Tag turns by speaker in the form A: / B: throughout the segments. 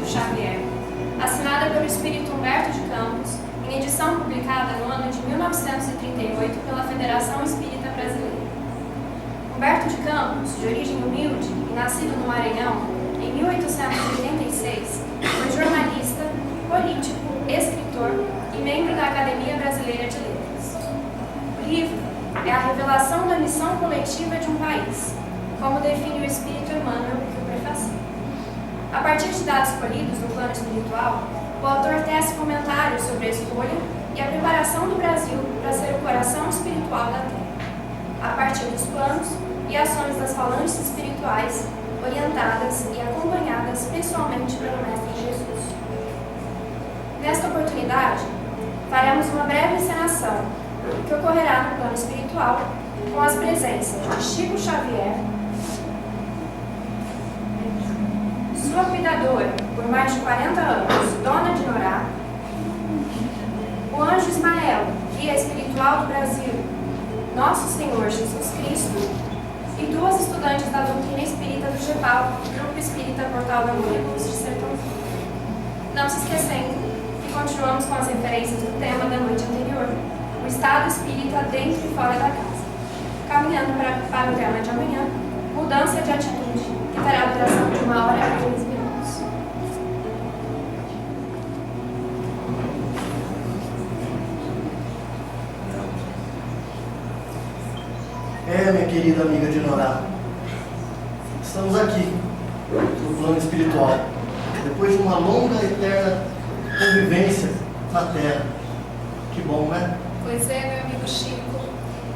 A: Chico Xavier, assinada pelo espírito Humberto de Campos, em edição publicada no ano de 1938 pela Federação Espírita Brasileira. Humberto de Campos, de origem humilde e nascido no Maranhão, em 1886, foi jornalista, político, escritor e membro da Academia Brasileira de Letras. O livro é a revelação da missão coletiva de um país, como define o espírito Emmanuel que o prefacia. A partir de dados colhidos no plano espiritual, o autor tece comentários sobre a escolha e a preparação do Brasil para ser o coração espiritual da Terra, a partir dos planos e ações das falanges espirituais, orientadas e acompanhadas pessoalmente pelo Mestre Jesus. Nesta oportunidade, faremos uma breve encenação que ocorrerá no plano espiritual com as presenças de Chico Xavier, sua cuidadora por mais de 40 anos, Dona de Norá, o anjo Ismael, guia espiritual do Brasil, Nosso Senhor Jesus Cristo, e duas estudantes da doutrina espírita do GEPAL, Grupo Espírita Portal da Cruz de Sertãozinho. Não se esquecendo que continuamos com as referências do tema da noite anterior, o estado espírita dentro e fora da casa, caminhando para o tema de amanhã, mudança de atitude, que terá duração de 1 hora e 15 minutos.
B: Minha querida amiga de Norá, estamos aqui, no plano espiritual, depois de uma longa e eterna convivência na Terra. Que bom, né?
C: Pois é, meu amigo Chico.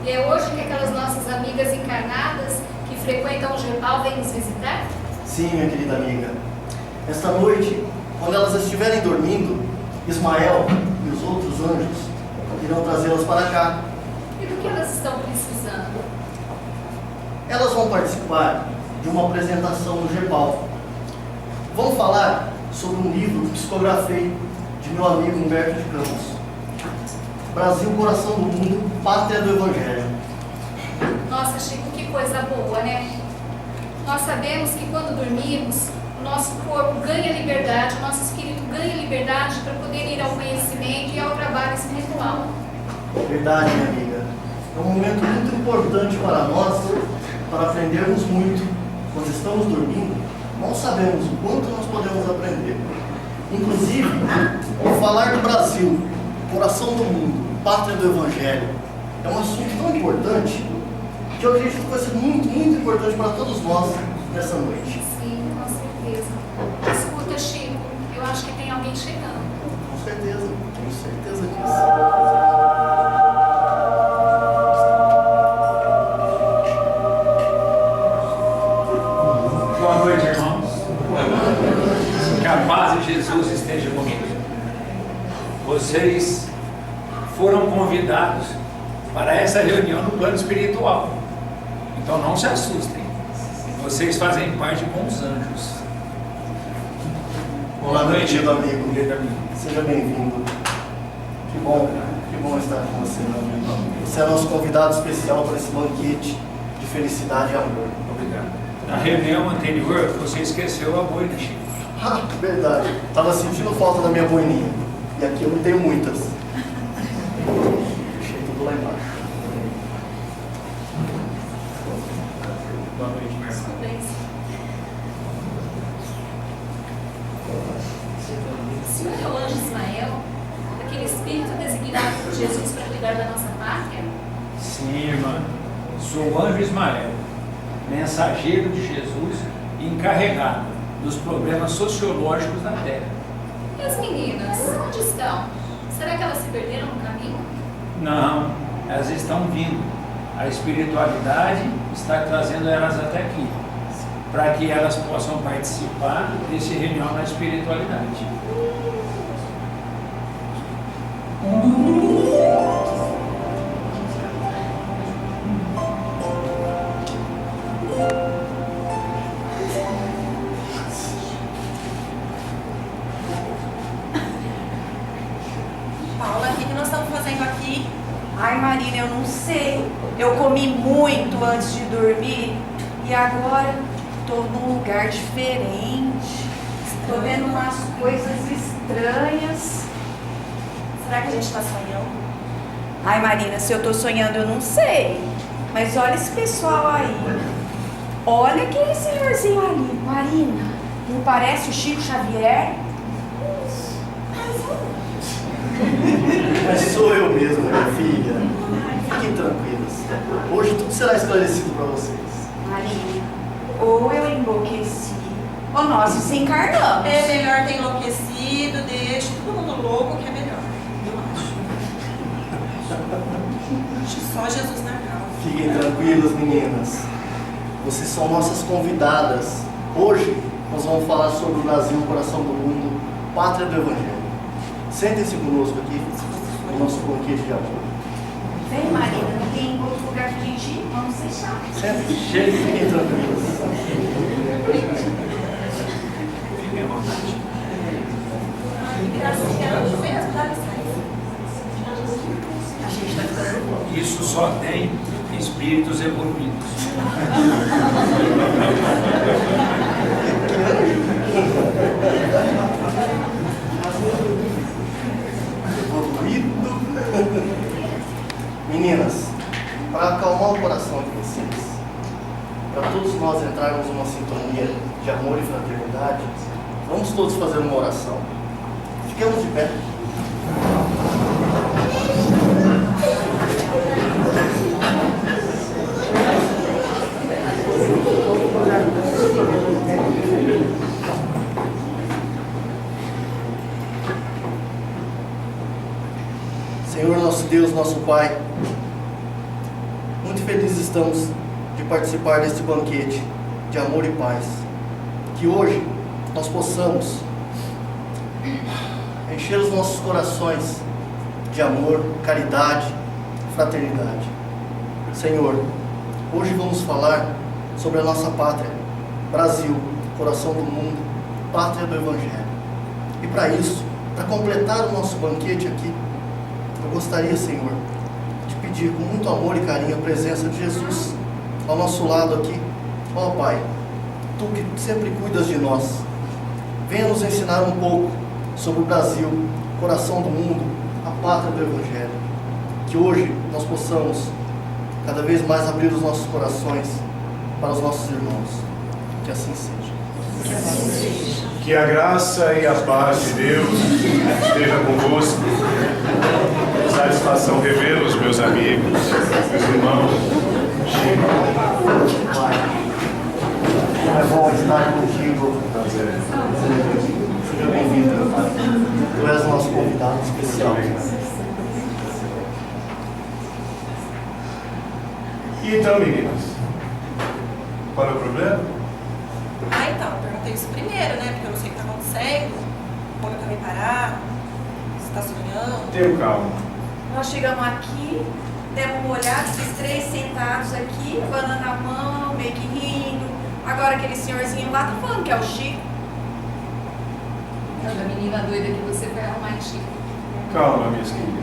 C: E é hoje que aquelas nossas amigas encarnadas que frequentam o GEPAL vêm nos visitar?
B: Sim, minha querida amiga. Esta noite, quando elas estiverem dormindo, Ismael e os outros anjos irão trazê-las para cá.
C: E do que elas estão precisando?
B: Elas vão participar de uma apresentação no GEPAL. Vão falar sobre um livro que psicografei de meu amigo Humberto de Campos. Brasil, Coração do Mundo, Pátria do Evangelho.
C: Nossa, Chico, que coisa boa, né? Nós sabemos que quando dormimos, o nosso corpo ganha liberdade, o nosso espírito ganha liberdade para poder ir ao conhecimento e ao trabalho espiritual.
B: Verdade, minha amiga. É um momento muito importante para nós, para aprendermos muito. Quando estamos dormindo, não sabemos o quanto nós podemos aprender. Inclusive, falar do Brasil, coração do mundo, pátria do Evangelho, é um assunto tão importante que eu acredito que vai ser muito, muito importante para todos nós nessa noite.
C: Sim, com certeza. Escuta, Chico, eu acho que tem alguém chegando.
B: Com certeza, tenho certeza disso.
D: Boa noite, irmãos. Que a paz de Jesus esteja comigo. Vocês foram convidados para essa reunião no plano espiritual. Então não se assustem. Vocês fazem parte com os anjos.
B: Boa noite, meu amigo.
D: Querido amigo.
B: Seja bem-vindo. Que bom estar com você, meu amigo. Você é nosso convidado especial para esse banquete de felicidade e amor.
D: Obrigado. Na reunião anterior, você esqueceu a boina, Chico.
B: Ah, verdade. Estava sentindo falta da minha boininha. E aqui eu não tenho muitas. Deixei tudo lá embaixo.
D: Boa noite, meu irmão.
C: Senhor é o anjo Ismael, aquele espírito designado por Jesus para cuidar da nossa pátria?
D: Sim, irmã. Sou o anjo Ismael, mensageiro de Jesus e encarregado dos problemas sociológicos da Terra.
C: E as meninas, onde estão? Será que elas se perderam no caminho?
D: Não, elas estão vindo. A espiritualidade está trazendo elas até aqui, para que elas possam participar desse reunião na espiritualidade.
E: Paula, o que nós estamos fazendo aqui? Ai, Marina, eu não sei. Eu comi muito antes de dormir e agora estou num lugar diferente. Tô vendo umas coisas estranhas.
F: Será que a gente está sonhando?
E: Ai, Marina, se eu tô sonhando, eu não sei. Mas olha esse pessoal aí. Olha aquele senhorzinho ali, Marina. Não parece o Chico Xavier?
B: Mas sou eu mesmo, minha filha. Fiquem tranquilas. Hoje tudo será esclarecido para vocês.
E: Marina, ou eu enlouqueci, ou nós nos encarnamos.
F: É melhor ter enlouquecido, deixa todo mundo louco que é melhor. Eu acho. Só Jesus na calma.
B: Fiquem tranquilas, meninas. Vocês são nossas convidadas. Hoje nós vamos falar sobre o Brasil, coração do mundo, pátria do Evangelho. Sentem-se conosco aqui no nosso banquete de amor.
E: Vem, Marina, não tem outro lugar pra gente ir? Vamos fechar.
B: Sentem-se, fiquem tranquilas.
D: Fiquem à vontade.
F: Gracias mesmo, dá licença.
E: A gente tá ficando louco.
D: Isso só tem espíritos evoluídos.
B: Evoluído. Meninas, para acalmar o coração de vocês, para todos nós entrarmos numa sintonia de amor e fraternidade, vamos todos fazer uma oração. Fiquemos de pé. Senhor nosso Deus, nosso Pai, muito felizes estamos de participar deste banquete de amor e paz. Que hoje nós possamos encher os nossos corações de amor, caridade, fraternidade. Senhor, hoje vamos falar sobre a nossa pátria, Brasil, coração do mundo, pátria do Evangelho. E para isso, para completar o nosso banquete aqui, eu gostaria, Senhor, de pedir com muito amor e carinho a presença de Jesus ao nosso lado aqui. Ó Pai, Tu que sempre cuidas de nós, venha nos ensinar um pouco sobre o Brasil, coração do mundo, a pátria do Evangelho. Que hoje nós possamos cada vez mais abrir os nossos corações para os nossos irmãos. Que assim seja.
G: Que a graça e a paz de Deus esteja convosco. Satisfação revê-los, meus amigos, meus irmãos.
B: Pai, como é bom estar contigo.
G: Prazer.
B: Seja bem-vindo, meu Pai. Tu és nosso convidado especial.
G: E então, meninas, qual é o problema?
F: Ah, então, eu perguntei isso primeiro, né? Porque eu não sei o que tá acontecendo, como eu também parar, se tá sonhando.
G: Tenham calma.
E: Nós chegamos aqui, demos uma olhada, esses três sentados aqui, banana na mão, meio que rindo. Agora aquele senhorzinho lá tá falando que é o Chico.
C: Aquela menina doida que você foi arrumar em Chico.
G: Calma, minhas queridas.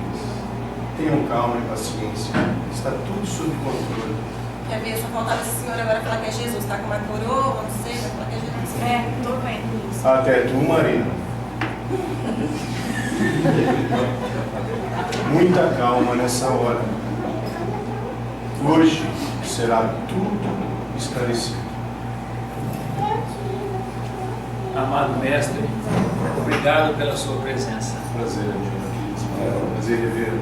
G: Tenham calma e paciência. Está tudo sob controle.
F: Quer ver? Só faltava esse senhor agora falar que é Jesus. Tá com uma coroa, não sei, vai falar que é Jesus.
E: É, tô vendo isso.
G: Até tu, Marina. Muita calma nessa hora. Hoje será tudo esclarecido.
D: Amado Mestre, obrigado pela sua presença.
G: Prazer, amigo. Prazer revê-lo.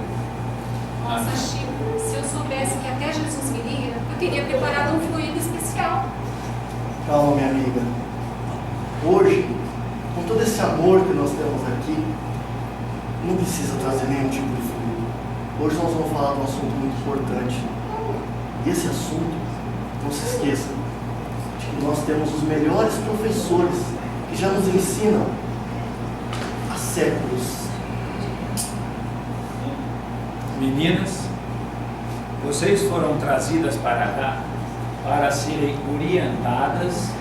C: Nossa, Chico, se eu soubesse que até Jesus viria, eu teria preparado um fluido especial.
B: Calma, minha amiga. Hoje, com todo esse amor que nós temos aqui, não precisa trazer nenhum tipo de fluido. Hoje nós vamos falar de um assunto muito importante. E esse assunto, não se esqueça, de que nós temos os melhores professores que já nos ensinam há séculos.
D: Meninas, vocês foram trazidas para cá para serem orientadas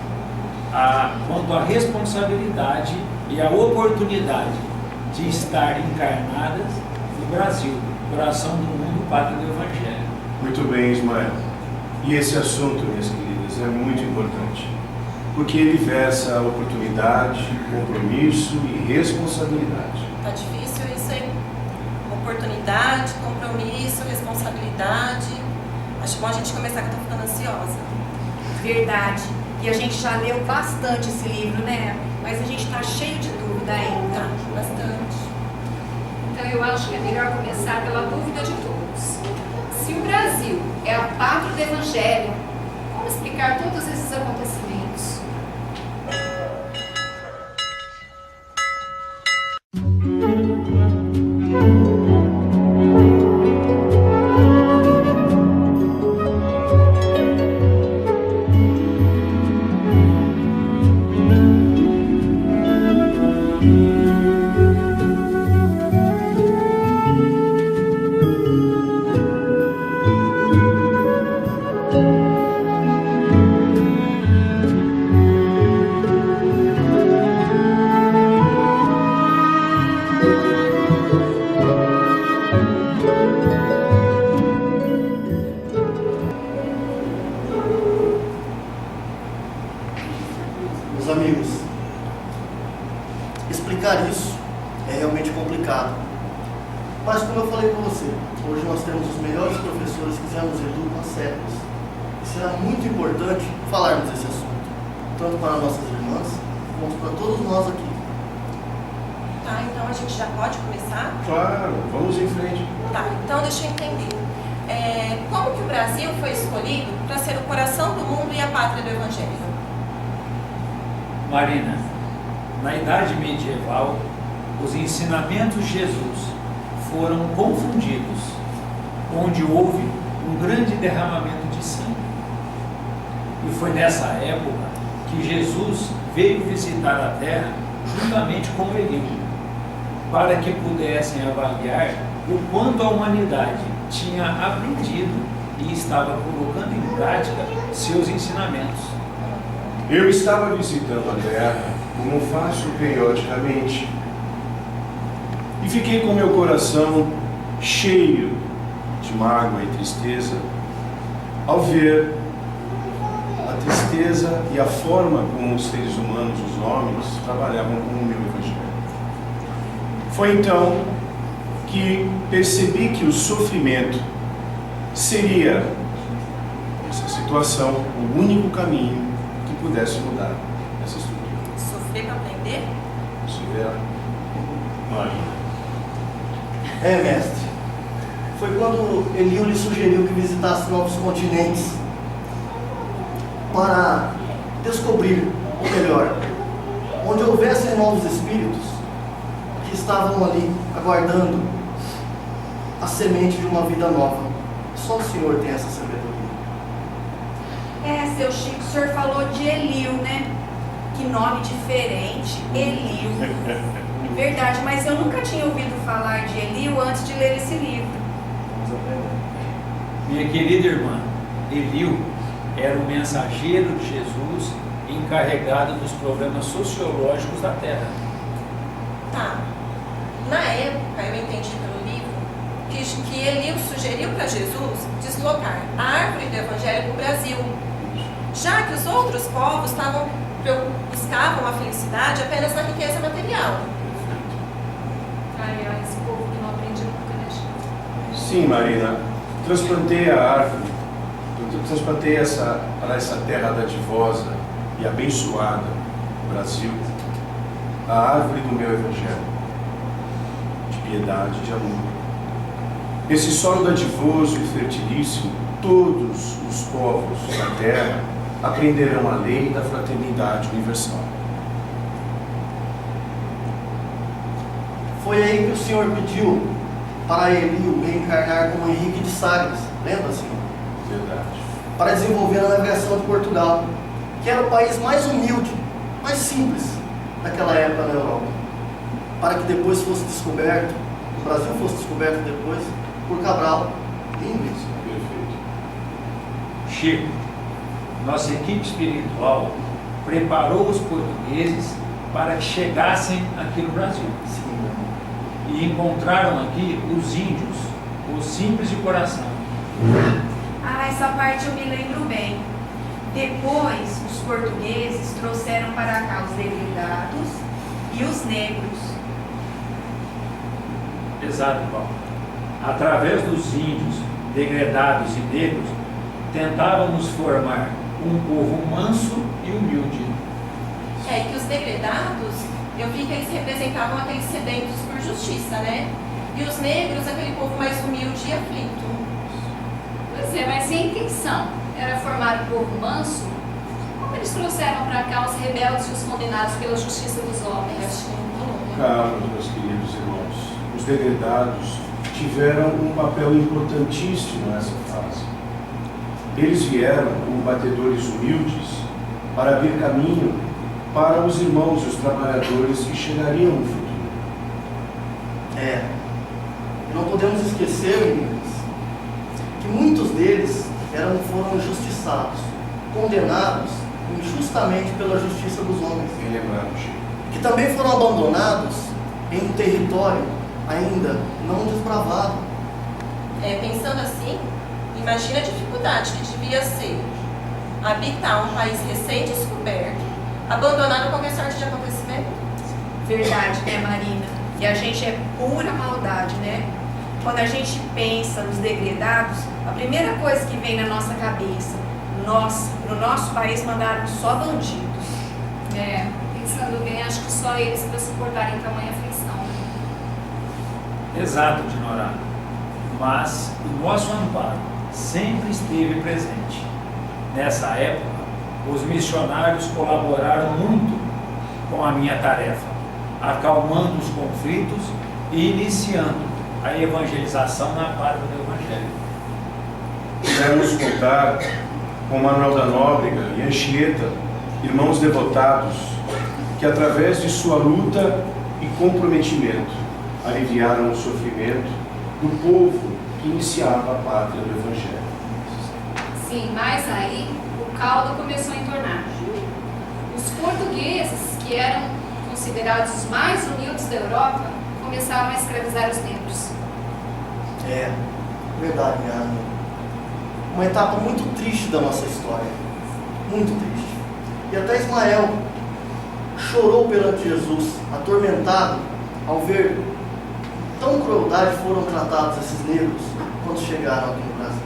D: quanto à responsabilidade e à oportunidade de estar encarnadas no Brasil, coração do mundo, pátria do Evangelho.
G: Muito bem, Ismael. E esse assunto, minhas queridas, é muito importante. porque ele versa oportunidade, compromisso e responsabilidade.
F: Tá difícil isso, hein? Oportunidade, compromisso, responsabilidade. Acho bom a gente começar, que eu tô ficando ansiosa.
E: Verdade. E a gente já leu bastante esse livro, né? Mas a gente tá cheio de dúvida ainda.
F: Tá, bastante.
C: Então eu acho que é melhor começar pela dúvida de todos. Se o Brasil é a pátria do Evangelho, como explicar todos esses acontecimentos?
B: Meus amigos, explicar isso é realmente complicado. Mas como eu falei com você, hoje nós temos os melhores professores que já nos educam há séculos. E será muito importante falarmos desse assunto, tanto para nossas irmãs, quanto para todos nós aqui.
F: Tá, então a gente já pode começar?
G: Claro, vamos em frente.
F: Tá, então deixa eu entender. Como que o Brasil foi escolhido para ser o coração do mundo e a pátria do Evangelho?
D: Marina, na Idade Medieval, os ensinamentos de Jesus foram confundidos, onde houve um grande derramamento de sangue. E foi nessa época que Jesus veio visitar a terra juntamente com Eliú, para que pudessem avaliar o quanto a humanidade tinha aprendido e estava colocando em prática seus ensinamentos.
G: Eu estava visitando a terra, como faço periodicamente, e fiquei com meu coração cheio de mágoa e tristeza ao ver a tristeza e a forma como os seres humanos, os homens, trabalhavam com o meu evangelho. Foi então que percebi que o sofrimento seria, nessa situação, o único caminho que pudesse mudar essa estrutura.
F: Sofrer para aprender?
G: Severa. Marina.
B: Mestre, foi quando Eliú lhe sugeriu que visitasse novos continentes para descobrir, ou melhor, onde houvessem novos espíritos que estavam ali aguardando a semente de uma vida nova. Só o Senhor tem essa sabedoria.
E: Seu Chico, o senhor falou de Eliú, né? Que nome diferente, Eliú. Verdade, mas eu nunca tinha ouvido falar de Eliú antes de ler esse livro.
B: Vamos aprender.
D: Minha querida irmã, Eliú era o mensageiro de Jesus encarregado dos problemas sociológicos da terra.
F: Tá. Na época, eu entendi pelo livro que Eliú sugeriu para Jesus deslocar a árvore do Evangelho para o Brasil, já que os outros povos buscavam a felicidade apenas na riqueza material.
C: Ai, esse povo que não aprende nunca, né, gente?
G: Sim, Marina. Transplantei a árvore, transplantei para essa terra dadivosa e abençoada, o Brasil, a árvore do meu evangelho, de piedade e de amor. Esse solo dadivoso e fertilíssimo, todos os povos da terra aprenderão a lei da fraternidade universal.
B: Foi aí que o Senhor pediu para Eliú reencarnar como Henrique de Sagres, lembra, Senhor?
G: Verdade.
B: Para desenvolver a navegação de Portugal, que era o país mais humilde, mais simples daquela época na Europa, para que depois fosse descoberto, o Brasil fosse descoberto depois, por Cabral. Lindo isso.
G: Perfeito.
D: Chico, nossa equipe espiritual preparou os portugueses para que chegassem aqui no Brasil.
B: Sim.
D: E encontraram aqui os índios, os simples de coração.
E: Essa parte eu me lembro bem. Depois, os portugueses trouxeram para cá os degredados e os negros.
D: Exato, Paulo. Através dos índios, degredados e negros, tentávamos formar um povo manso e humilde.
F: Que os degredados, eu vi que eles representavam aqueles sedentos por justiça, né? E os negros, aquele povo mais humilde e aflito.
C: Pois é, mas e a intenção? Era formar um povo manso? Como eles trouxeram para cá os rebeldes e os condenados pela justiça dos homens?
G: Caros, meus queridos irmãos, os degredados tiveram um papel importantíssimo nessa fase. Eles vieram como batedores humildes para abrir caminho para os irmãos e os trabalhadores que chegariam no futuro.
B: Não podemos esquecer, meninas, que muitos deles foram injustiçados, condenados injustamente pela justiça dos homens.
G: Bem lembrado, Chico.
B: Que também foram abandonados em um território ainda não desbravado.
F: Pensando assim, imagina a dificuldade que devia ser habitar um país recém-descoberto, abandonado a qualquer sorte de acontecimento.
E: Verdade, né, Marina? E a gente é pura maldade, né? Quando a gente pensa nos degredados, a primeira coisa que vem na nossa cabeça, nossa, no nosso país mandaram só bandidos.
C: Pensando bem, acho que só eles para suportarem tamanha aflição.
D: Exato, Dinorá. Mas o nosso amparo sempre esteve presente. Nessa época, os missionários colaboraram muito com a minha tarefa, acalmando os conflitos e iniciando a evangelização na pátria do Evangelho.
G: Podemos contar com Manuel da Nóbrega e Anchieta, irmãos devotados, que através de sua luta e comprometimento aliviaram o sofrimento do povo que iniciava a pátria do Evangelho.
C: Sim, mas aí o caldo começou a entornar. Os portugueses, que eram considerados os mais humildes da Europa, começaram a escravizar os negros.
B: Verdade, minha amiga. Uma etapa muito triste da nossa história. Muito triste. E até Ismael chorou perante Jesus, atormentado, ao ver tão crueldade foram tratados esses negros quando chegaram aqui no Brasil.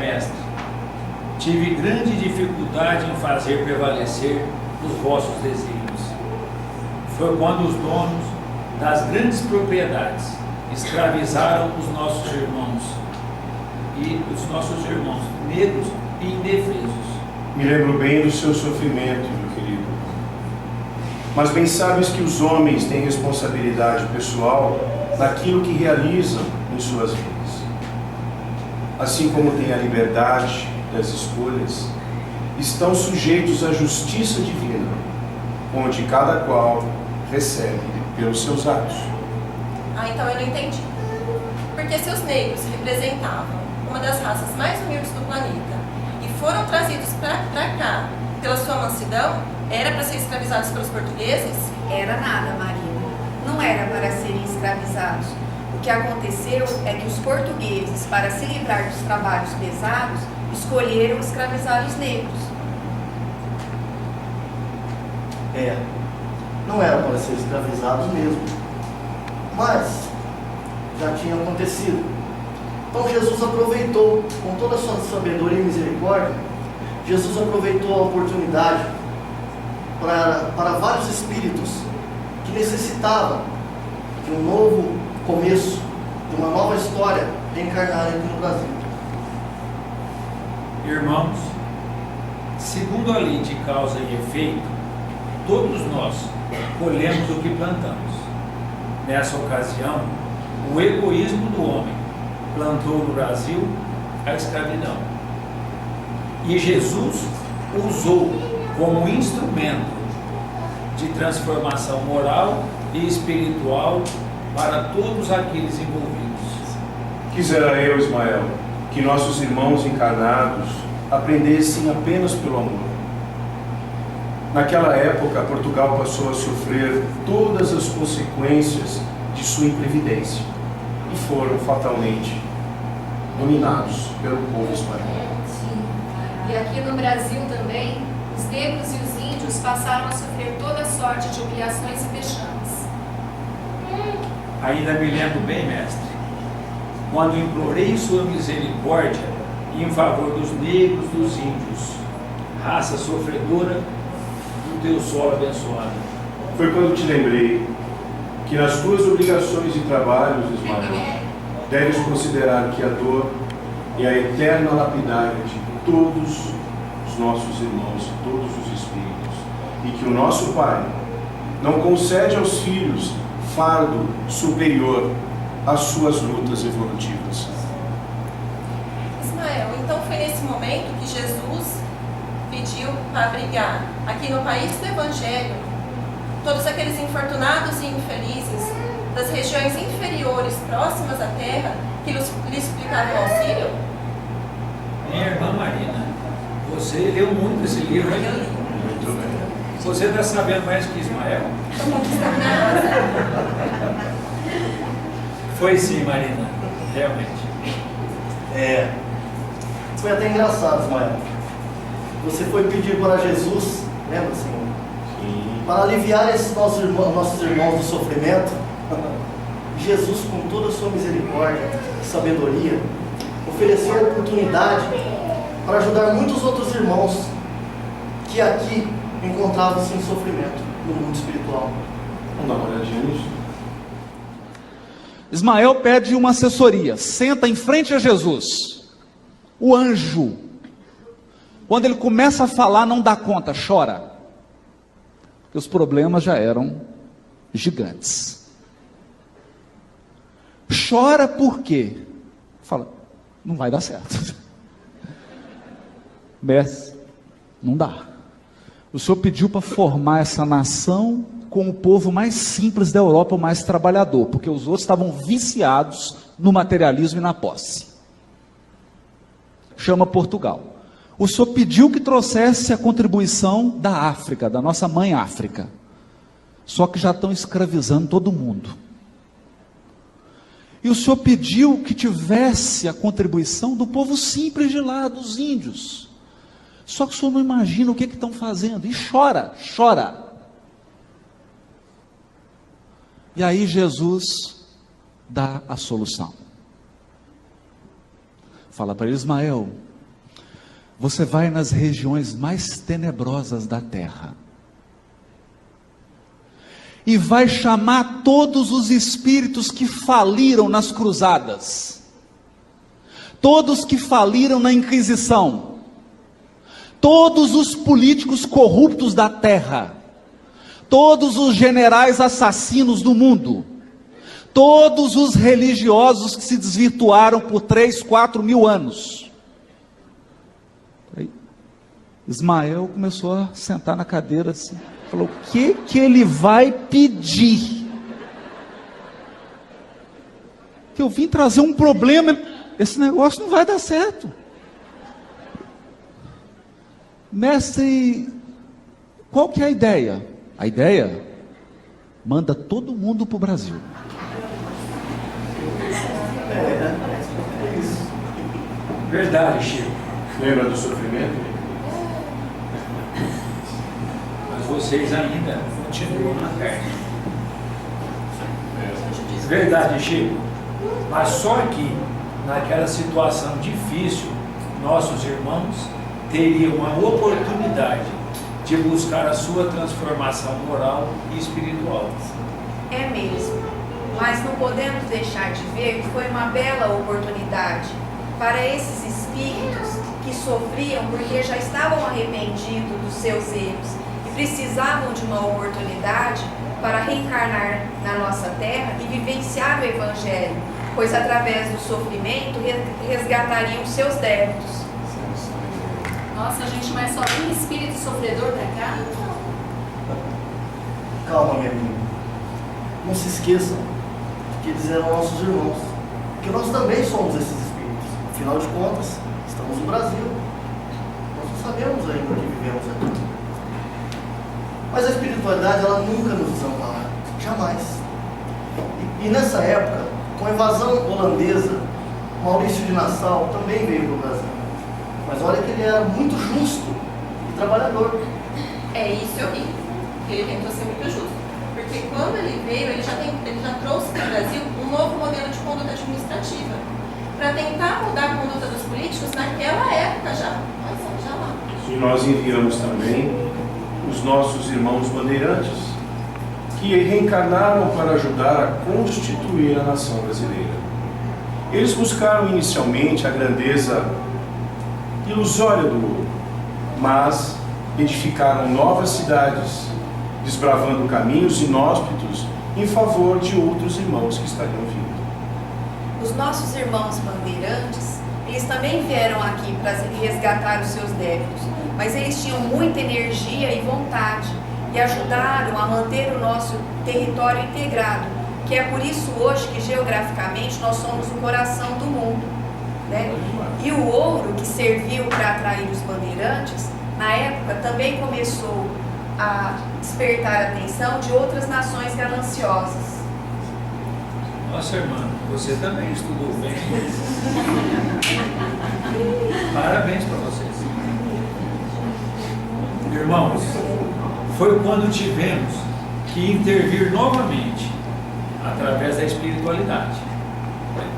D: Mestre, tive grande dificuldade em fazer prevalecer os vossos desígnios. Foi quando os donos das grandes propriedades escravizaram os nossos irmãos negros e indefesos.
G: Me lembro bem do seu sofrimento, meu querido. Mas bem sabes que os homens têm responsabilidade pessoal naquilo que realizam em suas vidas. Assim como têm a liberdade das escolhas, estão sujeitos à justiça divina, onde cada qual recebe pelos seus atos.
F: Então eu não entendi. Porque se os negros representavam uma das raças mais humildes do planeta e foram trazidos para cá pela sua mansidão, era para ser escravizados pelos portugueses?
E: Era nada, Marina. Não era para serem escravizados. O que aconteceu é que os portugueses, para se livrar dos trabalhos pesados, escolheram escravizar os negros.
B: Não era para ser escravizados mesmo. Mas já tinha acontecido. Então Jesus aproveitou, com toda a sua sabedoria e misericórdia, Jesus aproveitou a oportunidade para vários espíritos que necessitavam de um novo começo, de uma nova história reencarnarem aqui no Brasil.
D: Irmãos, segundo a lei de causa e efeito, todos nós colhemos o que plantamos. Nessa ocasião, o egoísmo do homem plantou no Brasil a escravidão. E Jesus usou como instrumento de transformação moral e espiritual para todos aqueles envolvidos.
G: Quisera eu, Ismael, que nossos irmãos encarnados aprendessem apenas pelo amor. Naquela época, Portugal passou a sofrer todas as consequências de sua imprevidência e foram fatalmente dominados pelo povo espanhol.
C: Sim. E aqui no Brasil também, os negros e os índios passaram a sofrer toda sorte de humilhações e vexames.
D: Ainda me lembro bem, mestre, quando implorei sua misericórdia em favor dos negros, dos índios, raça sofredora do teu solo abençoado.
G: Foi quando te lembrei que nas tuas obrigações e trabalhos, Ismael, deves considerar que a dor é a eterna lapidária de todos os nossos irmãos, todos os espíritos, e que o nosso Pai não concede aos filhos fardo superior às suas lutas evolutivas.
F: Ismael, então foi nesse momento que Jesus pediu para abrigar aqui no país do Evangelho todos aqueles infortunados e infelizes das regiões inferiores próximas à terra que lhe suplicavam auxílio?
D: Minha irmã Marina, você leu muito esse livro, hein?
G: Muito bem.
D: Você está sabendo mais que Ismael?
F: Estou conquistando nada.
D: Foi sim, Marina, realmente.
B: Foi até engraçado, Ismael. Você foi pedir para Jesus, lembra, Senhor?
G: Sim.
B: Para aliviar esses nossos irmãos do sofrimento, Jesus, com toda a sua misericórdia e sabedoria, ofereceu a oportunidade para ajudar muitos outros irmãos que aqui encontravam-se em sofrimento no mundo espiritual.
G: Vamos dar uma olhadinha nisso?
H: Ismael pede uma assessoria, senta em frente a Jesus. O anjo, quando ele começa a falar, não dá conta, chora. Porque os problemas já eram gigantes. Chora por quê? Fala, não vai dar certo. Mestre, não dá. O Senhor pediu para formar essa nação com o povo mais simples da Europa, o mais trabalhador, porque os outros estavam viciados no materialismo e na posse. Chama Portugal. O Senhor pediu que trouxesse a contribuição da África, da nossa mãe África. Só que já estão escravizando todo mundo. E o Senhor pediu que tivesse a contribuição do povo simples de lá, dos índios. Só que o Senhor não imagina o que estão fazendo. E chora, chora. E aí Jesus dá a solução. Fala para Ismael, você vai nas regiões mais tenebrosas da terra e vai chamar todos os espíritos que faliram nas cruzadas, todos que faliram na Inquisição, todos os políticos corruptos da terra, todos os generais assassinos do mundo, todos os religiosos que se desvirtuaram por 3, 4 mil anos. Aí, Ismael começou a sentar na cadeira assim, falou, o que ele vai pedir? Que eu vim trazer um problema, esse negócio não vai dar certo. Mestre, qual que é a ideia? A ideia? Manda todo mundo para o Brasil.
B: É isso.
D: Verdade, Chico.
G: Lembra do sofrimento?
D: Mas vocês ainda continuam na carne. Verdade, Chico. Mas só que, naquela situação difícil, nossos irmãos teriam a oportunidade de buscar a sua transformação moral e espiritual.
E: É mesmo, mas não podemos deixar de ver que foi uma bela oportunidade para esses espíritos que sofriam porque já estavam arrependidos dos seus erros e precisavam de uma oportunidade para reencarnar na nossa terra e vivenciar o Evangelho, pois através do sofrimento resgatariam seus débitos.
C: Nossa, gente, mas só tem espírito sofredor pra cá?
B: Calma, minha amiga. Não se esqueçam de que eles eram nossos irmãos. Porque nós também somos esses espíritos. Afinal de contas, estamos no Brasil. Nós não sabemos ainda o que vivemos aqui. Mas a espiritualidade, ela nunca nos desampara. Jamais. E nessa época, com a invasão holandesa, Maurício de Nassau também veio para o Brasil. Mas olha que ele era muito justo e trabalhador.
F: É isso eu vi. Ele tentou ser muito justo. Porque quando ele veio, ele já trouxe para o Brasil um novo modelo de conduta administrativa. Para tentar mudar a conduta dos políticos naquela época já. Mas já lá.
G: E nós enviamos também os nossos irmãos bandeirantes, que reencarnaram para ajudar a constituir a nação brasileira. Eles buscaram inicialmente a grandeza ilusória do ouro, mas edificaram novas cidades, desbravando caminhos inóspitos em favor de outros irmãos que estariam vindo.
E: Os nossos irmãos bandeirantes, eles também vieram aqui para resgatar os seus débitos, mas eles tinham muita energia e vontade e ajudaram a manter o nosso território integrado, que é por isso hoje que geograficamente nós somos o coração do mundo, né? E o ouro que serviu para atrair os bandeirantes, na época também começou a despertar a atenção de outras nações gananciosas.
D: Nossa irmã, você também estudou bem. Parabéns para vocês. Irmãos, foi quando tivemos que intervir novamente através da espiritualidade,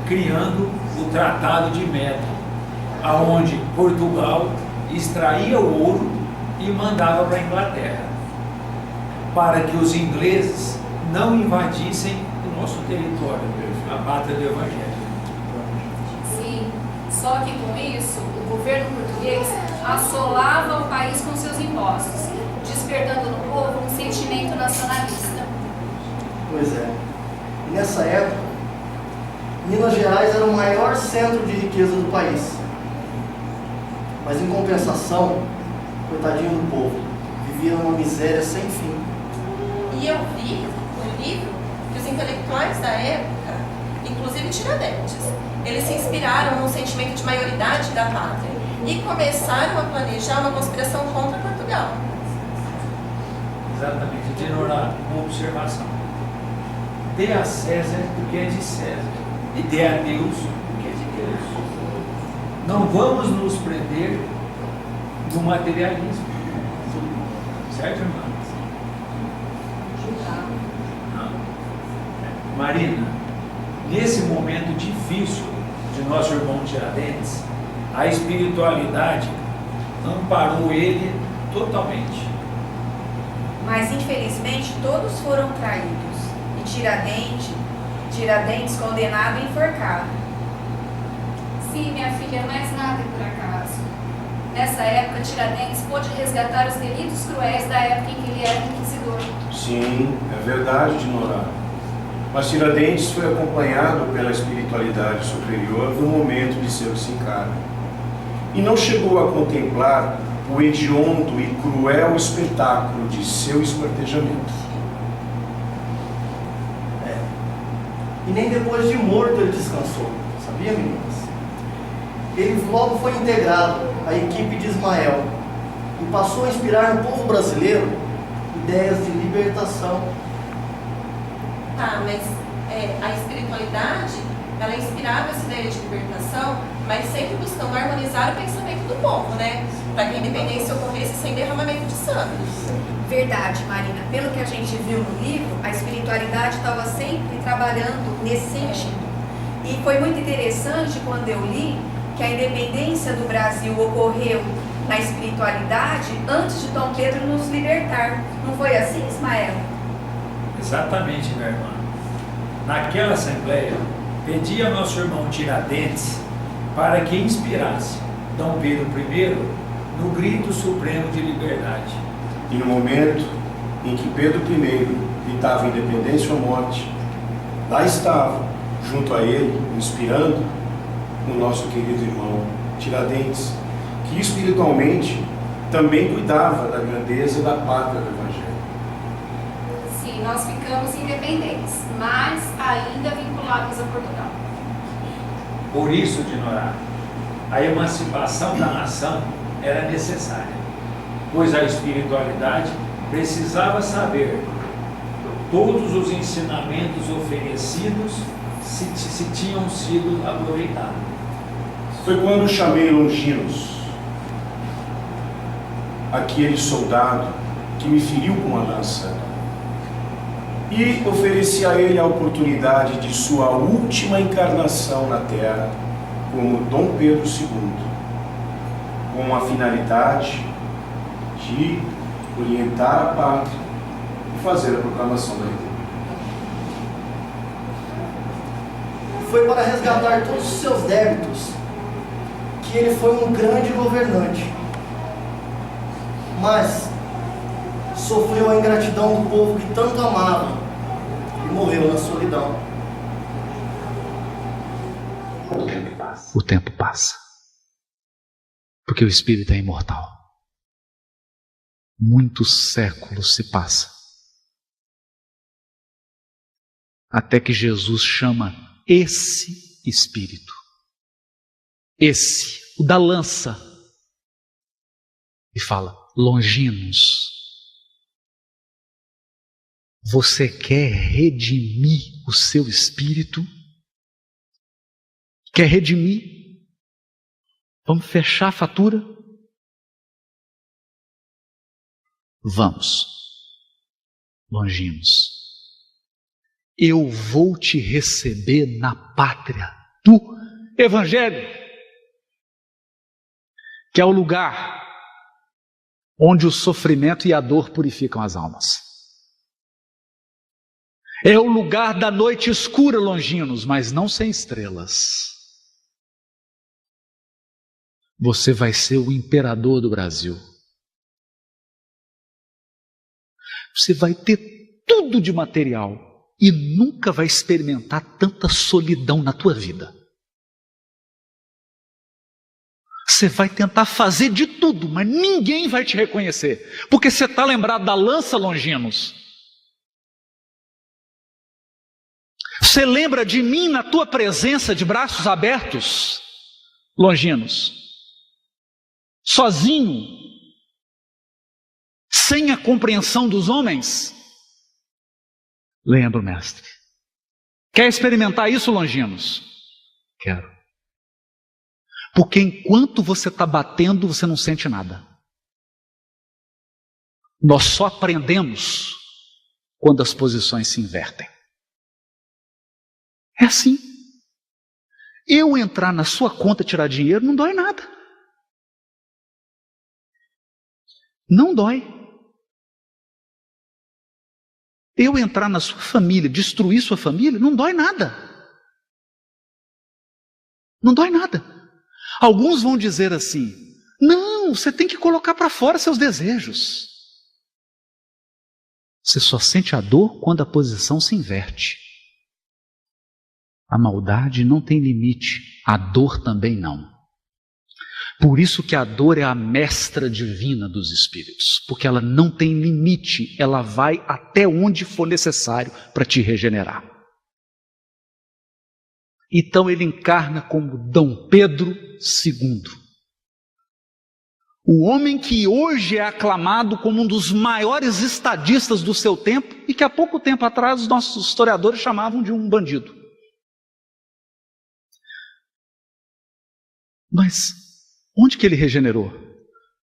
D: criando o Tratado de Método, aonde Portugal extraía o ouro e mandava para a Inglaterra, para que os ingleses não invadissem o nosso território, a pátria do Evangelho.
C: Sim, só que com isso, o governo português assolava o país com seus impostos, despertando no povo um sentimento nacionalista.
B: Pois é. E nessa época, Minas Gerais era o maior centro de riqueza do país. Mas em compensação, coitadinho do povo, vivia numa miséria sem fim.
F: E eu vi no livro que os intelectuais da época, inclusive Tiradentes, eles se inspiraram num sentimento de maioridade da pátria e começaram a planejar uma conspiração contra Portugal.
D: Exatamente, de ignorar uma observação. Dê a César o que é de César e dê a Deus o que é de Deus. Não vamos nos prender no materialismo. Certo, irmã? Não. Marina, nesse momento difícil de nosso irmão Tiradentes, a espiritualidade amparou ele totalmente.
E: Mas infelizmente todos foram traídos e Tiradentes condenado e enforcado.
C: Sim, minha filha, mas nada é por acaso. Nessa época, Tiradentes pôde resgatar os delitos cruéis da época em que ele era inquisidor.
G: Sim, é verdade, Dinorá. Mas Tiradentes foi acompanhado pela espiritualidade superior no momento de seu desencarne. E não chegou a contemplar o hediondo e cruel espetáculo de seu esquartejamento.
B: E nem depois de morto ele descansou. Sabia, meninas? Ele logo foi integrado à equipe de Ismael e passou a inspirar no povo brasileiro ideias de libertação.
F: Tá, mas a espiritualidade, ela inspirava essa ideia de libertação, mas sempre buscando harmonizar o pensamento do povo, né? Para que a independência ocorresse sem derramamento de sangue.
E: Verdade, Marina. Pelo que a gente viu no livro, a espiritualidade estava sempre trabalhando nesse sentido. E foi muito interessante quando eu li que a independência do Brasil ocorreu na espiritualidade antes de Dom Pedro nos libertar. Não foi assim, Ismael?
D: Exatamente, minha irmã. Naquela assembleia, pedi ao nosso irmão Tiradentes para que inspirasse Dom Pedro I no grito supremo de liberdade.
G: E no momento em que Pedro I gritava independência ou morte, lá estava, junto a ele, inspirando o nosso querido irmão Tiradentes, que espiritualmente também cuidava da grandeza da pátria do Evangelho.
C: Sim, nós ficamos independentes, mas ainda vinculados a Portugal.
D: Por isso, Dinorá, a emancipação da nação era necessária, pois a espiritualidade precisava saber todos os ensinamentos oferecidos se tinham sido aproveitados.
G: Foi quando chamei Longinos, aquele soldado que me feriu com a lança e ofereci a ele a oportunidade de sua última encarnação na Terra como Dom Pedro II, com a finalidade de orientar a pátria e fazer a proclamação da República.
B: Foi para resgatar todos os seus débitos que ele foi um grande governante, mas sofreu a ingratidão do povo que tanto amava e morreu na solidão.
H: O tempo passa. Porque o Espírito é imortal. Muitos séculos se passam. Até que Jesus chama esse Espírito. Esse, o da lança. E fala: Longinos, você quer redimir o seu espírito? Quer redimir? Vamos fechar a fatura? Vamos. Longinos, eu vou te receber na pátria do Evangelho, que é o lugar onde o sofrimento e a dor purificam as almas. É o lugar da noite escura, Longinos, mas não sem estrelas. Você vai ser o imperador do Brasil. Você vai ter tudo de material e nunca vai experimentar tanta solidão na tua vida. Você vai tentar fazer de tudo, mas ninguém vai te reconhecer, porque você está lembrado da lança, Longinos. Você lembra de mim na tua presença de braços abertos, Longinos? Sozinho, sem a compreensão dos homens? Lembro, mestre. Quer experimentar isso, Longinos? Quero. Porque enquanto você está batendo, você não sente nada. Nós só aprendemos quando as posições se invertem. É assim. Eu entrar na sua conta e tirar dinheiro não dói nada. Não dói. Eu entrar na sua família, destruir sua família, não dói nada. Não dói nada. Alguns vão dizer assim: não, você tem que colocar para fora seus desejos. Você só sente a dor quando a posição se inverte. A maldade não tem limite, a dor também não. Por isso que a dor é a mestra divina dos espíritos, porque ela não tem limite, ela vai até onde for necessário para te regenerar. Então ele encarna como Dom Pedro II, o homem que hoje é aclamado como um dos maiores estadistas do seu tempo e que há pouco tempo atrás os nossos historiadores chamavam de um bandido. Mas onde que ele regenerou?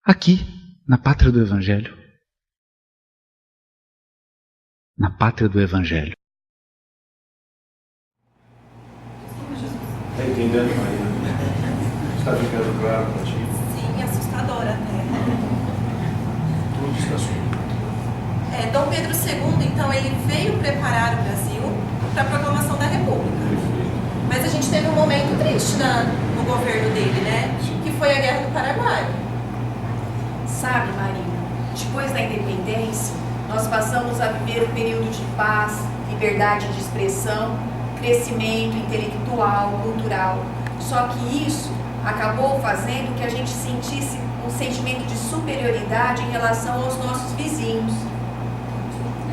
H: Aqui, na pátria do Evangelho. Na pátria do Evangelho.
G: Está entendendo, Maria? Está ficando claro para ti?
F: Sim, assustadora até.
G: Tudo está subindo.
F: Dom Pedro II, então, ele veio preparar o Brasil para a proclamação da República. Mas a gente teve um momento triste no governo dele, né? Que foi a Guerra do Paraguai.
E: Sabe, Marina, depois da independência, nós passamos a viver um período de paz, liberdade de expressão, crescimento intelectual, cultural. Só que isso acabou fazendo que a gente sentisse um sentimento de superioridade em relação aos nossos vizinhos.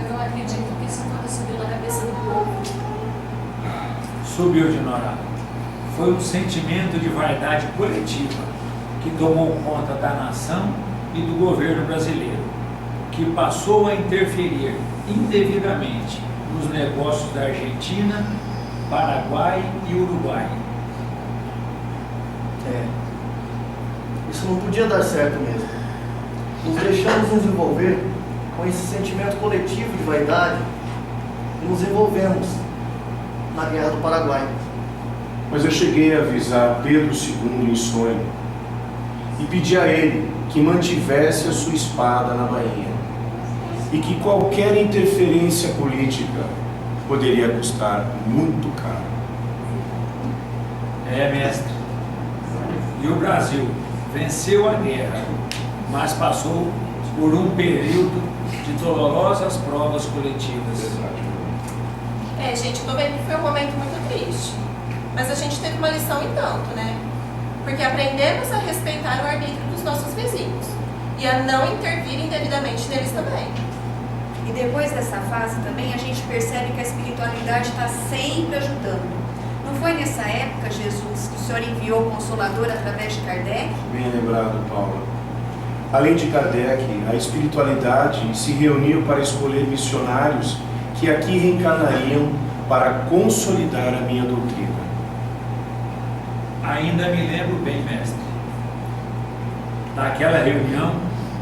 C: Eu não acredito que isso tudo subiu na cabeça do povo.
D: Subiu de Norá. Foi um sentimento de vaidade coletiva que tomou conta da nação e do governo brasileiro, que passou a interferir indevidamente nos negócios da Argentina, Paraguai e Uruguai.
B: Isso não podia dar certo mesmo. nos deixamos nos envolver com esse sentimento coletivo de vaidade e nos envolvemos na Guerra do Paraguai.
G: Mas eu cheguei a avisar Pedro II em sonho e pedi a ele que mantivesse a sua espada na bainha e que qualquer interferência política poderia custar muito caro.
D: Mestre. E o Brasil venceu a guerra, mas passou por um período de dolorosas provas coletivas.
F: Gente, eu tô vendo que foi um momento muito triste. Mas a gente teve uma lição em tanto, né? Porque aprendemos a respeitar o arbítrio dos nossos vizinhos e a não intervir indevidamente neles também.
E: E depois dessa fase também a gente percebe que a espiritualidade está sempre ajudando. Não foi nessa época, Jesus, que o Senhor enviou o Consolador através de Kardec?
G: Bem lembrado, Paula. Além de Kardec, a espiritualidade se reuniu para escolher missionários que aqui reencarnariam para consolidar a minha doutrina.
D: Ainda me lembro bem, mestre, daquela reunião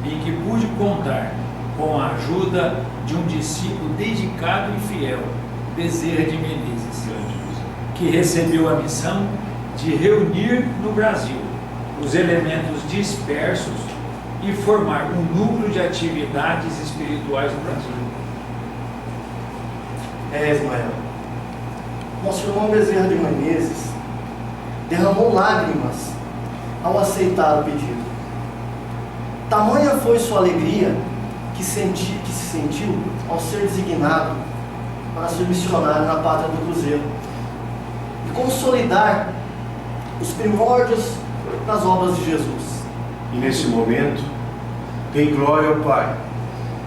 D: em que pude contar com a ajuda de um discípulo dedicado e fiel, Bezerra de Menezes, que recebeu a missão de reunir no Brasil os elementos dispersos e formar um núcleo de atividades espirituais no Brasil.
B: Ismael, nosso irmão Bezerra de Menezes derramou lágrimas ao aceitar o pedido. Tamanha foi sua alegria que se sentiu ao ser designado para ser missionário na pátria do Cruzeiro e consolidar os primórdios das obras de Jesus.
G: E nesse momento, dei glória ao Pai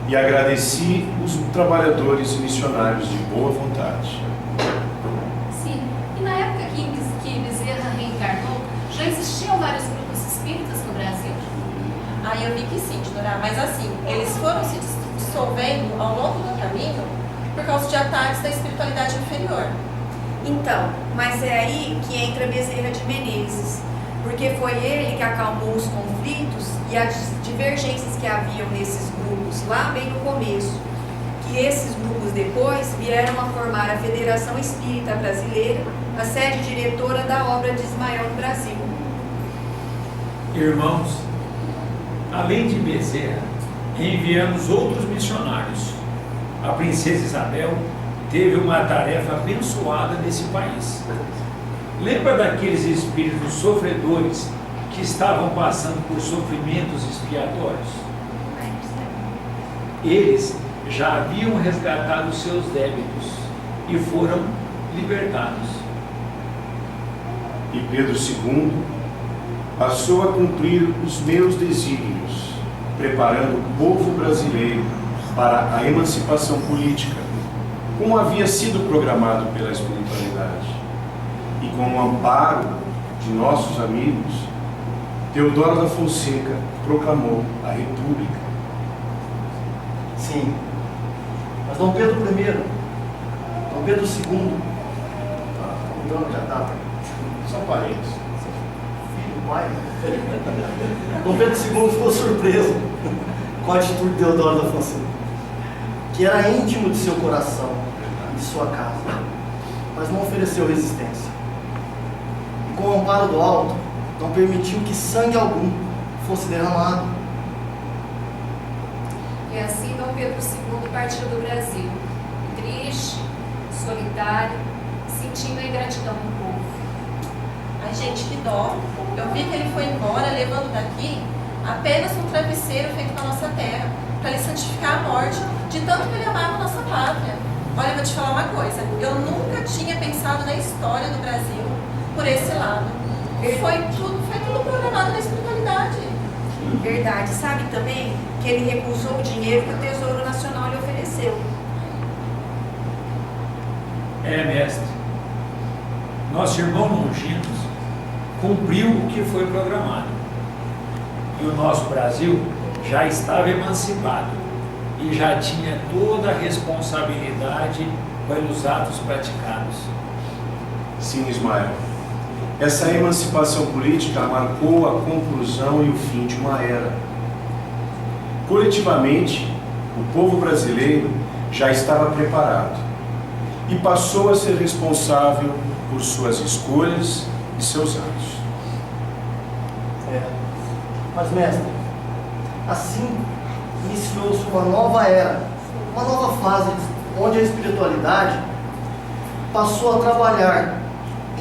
G: e agradeci os trabalhadores e missionários de boa vontade.
C: Sim, e na época que Bezerra reencarnou, já existiam vários grupos espíritas no Brasil?
F: Eu vi que sim, Dora, mas assim, eles foram se dissolvendo ao longo do caminho por causa de ataques da espiritualidade inferior.
E: Então, mas é aí que entra Bezerra de Menezes, porque foi ele que acalmou os conflitos e as divergências que haviam nesses grupos, lá bem no começo. Que esses grupos depois vieram a formar a Federação Espírita Brasileira, a sede diretora da obra de Ismael no Brasil.
D: Irmãos, além de Bezerra, enviamos outros missionários. A princesa Isabel teve uma tarefa abençoada nesse país. Lembra daqueles espíritos sofredores que estavam passando por sofrimentos expiatórios? Eles já haviam resgatado seus débitos e foram libertados.
G: E Pedro II passou a cumprir os meus desígnios, preparando o povo brasileiro para a emancipação política, como havia sido programado pela espiritualidade. E com o amparo de nossos amigos, Teodoro da Fonseca proclamou a República.
B: Sim, mas Dom Pedro I, Dom Pedro II, mudando de data,
G: São parentes.
B: filho, pai, Dom Pedro II ficou surpreso com a atitude de Teodoro da Fonseca, que era íntimo de seu coração, de sua casa, mas não ofereceu resistência. E com o amparo do alto, não permitiu que sangue algum fosse derramado.
C: E assim Dom Pedro II partiu do Brasil, triste, solitário, sentindo a ingratidão do povo.
F: Ai, gente, que dó. Eu vi que ele foi embora levando daqui apenas um travesseiro feito na nossa terra, para lhe santificar a morte, de tanto que ele amava a nossa pátria. Olha, eu vou te falar uma coisa, eu nunca tinha pensado na história do Brasil por esse lado. Foi tudo programado na espiritualidade.
E: Verdade. Sabe também que ele recusou o dinheiro que o Tesouro Nacional lhe ofereceu.
D: Mestre, nosso irmão Longinos cumpriu o que foi programado. E o nosso Brasil já estava emancipado e já tinha toda a responsabilidade pelos atos praticados.
G: Sim, Ismael. Essa emancipação política marcou a conclusão e o fim de uma era. Coletivamente, o povo brasileiro já estava preparado e passou a ser responsável por suas escolhas e seus atos.
B: Mas, mestre, assim iniciou-se uma nova era, uma nova fase, onde a espiritualidade passou a trabalhar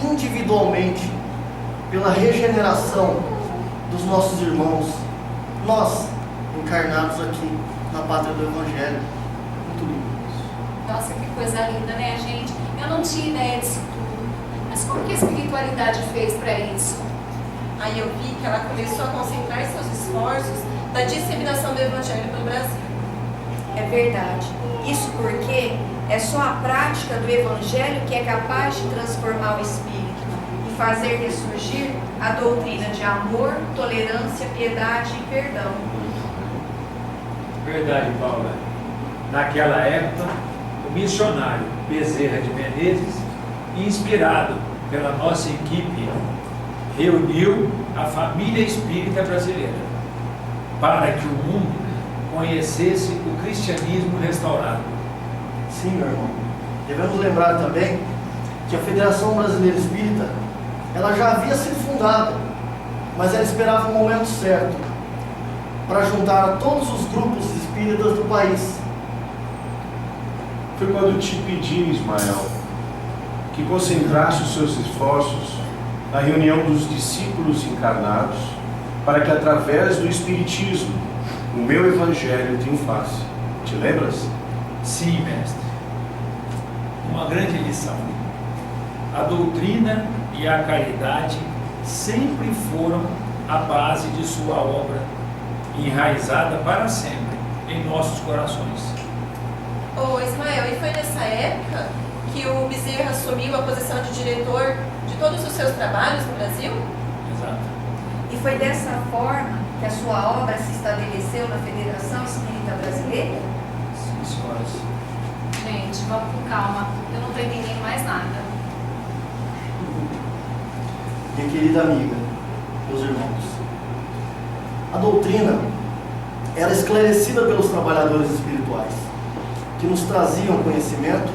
B: individualmente pela regeneração dos nossos irmãos, nós, encarnados aqui na pátria do Evangelho. Muito lindo.
C: Nossa, que coisa linda, né, gente? Eu não tinha ideia disso tudo. Mas como que a espiritualidade fez para isso?
F: Aí eu vi que ela começou a concentrar seus esforços na disseminação do Evangelho pelo Brasil.
E: É verdade. Isso porque é só a prática do Evangelho que é capaz de transformar o espírito e fazer ressurgir a doutrina de amor, tolerância, piedade e perdão.
D: Verdade, Paula. Naquela época, o missionário Bezerra de Menezes, inspirado pela nossa equipe, reuniu a família espírita brasileira para que o mundo conhecesse o cristianismo restaurado.
B: Sim, meu irmão. Devemos lembrar também que a Federação Brasileira Espírita, ela já havia sido fundada, mas ela esperava o momento certo para juntar a todos os grupos espíritas do país.
G: Foi quando te pedi, Ismael, que concentrasse os seus esforços na reunião dos discípulos encarnados, para que através do Espiritismo o meu Evangelho triunfasse. Te lembras?
D: Sim, mestre. Uma grande lição. A doutrina e a caridade sempre foram a base de sua obra, enraizada para sempre em nossos corações.
F: Ô Ismael, e foi nessa época que o Bezerra assumiu a posição de diretor de todos os seus trabalhos no Brasil?
D: Exato.
E: E foi dessa forma que a sua obra se estabeleceu na Federação Espírita Brasileira?
D: Sim, senhoras.
C: Gente, vamos com calma. Eu não estou entendendo mais nada.
B: Minha querida amiga, meus irmãos, a doutrina era esclarecida pelos trabalhadores espirituais, que nos traziam conhecimento,